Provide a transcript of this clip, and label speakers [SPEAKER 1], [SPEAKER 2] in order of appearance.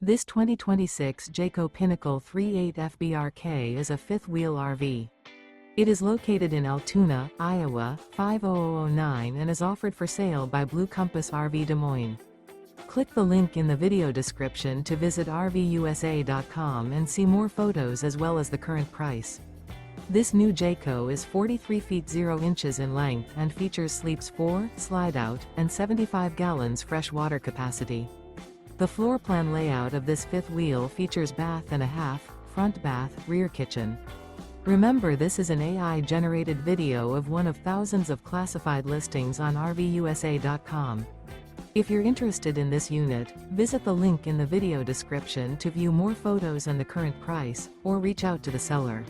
[SPEAKER 1] This 2026 Jayco Pinnacle 38FBRK is a fifth-wheel RV. It is located in Altoona, Iowa, 50009 and is offered for sale by Blue Compass RV Des Moines. Click the link in the video description to visit RVUSA.com and see more photos as well as the current price. This new Jayco is 43 feet 0 inches in length and features sleeps 4, Slideout, and 75 gallons fresh water capacity. The floor plan layout of this fifth wheel features bath and a half, front bath, rear kitchen. Remember, this is an AI-generated video of one of thousands of classified listings on RVUSA.com. If you're interested in this unit, visit the link in the video description to view more photos and the current price, or reach out to the seller.